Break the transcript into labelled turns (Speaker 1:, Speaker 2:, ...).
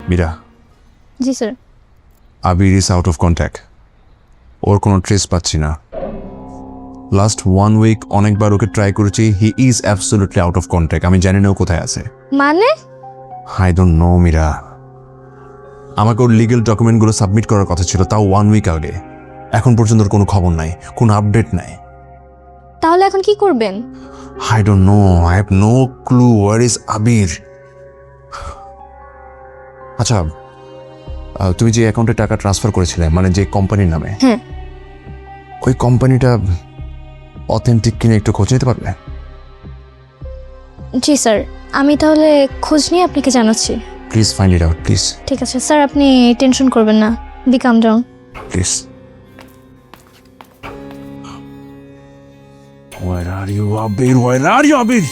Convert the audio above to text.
Speaker 1: মীরা,
Speaker 2: জি sir.
Speaker 1: Abir is out of contact. ওর কোনো ট্রেস পাচ্ছি না। লাস্ট 1 উইক অনেকবার ওকে ট্রাই করেছি, he is absolutely out of contact. আমি জানি না ও কোথায় আছে।
Speaker 2: মানে?
Speaker 1: I don't know Meera. আমাকে ওর লিগেল ডকুমেন্টগুলো সাবমিট করার কথা ছিল, তাও 1 উইক আগে। এখন পর্যন্ত ওর কোনো খবর নাই, কোনো আপডেট নাই।
Speaker 2: তাহলে এখন কি করবেন?
Speaker 1: I don't know. I have no clue. Where is Abir? আচ্ছা, তুমি যে অ্যাকাউন্টে টাকা ট্রান্সফার করেছিলে, মানে যে কোম্পানির নামে,
Speaker 2: হ্যাঁ।
Speaker 1: ওই কোম্পানিটা অথেন্টিক কিনে একটু খোঁজ নিতে পারবে?
Speaker 2: জি স্যার, আমি তাহলে খোঁজ নিয়ে আপনাকে জানাচ্ছি।
Speaker 1: Please find it out, please.
Speaker 2: ঠিক আছে স্যার, আপনি টেনশন করবেন না, be calm down.
Speaker 1: Please. Where are you, Abir? Where are you, Abir?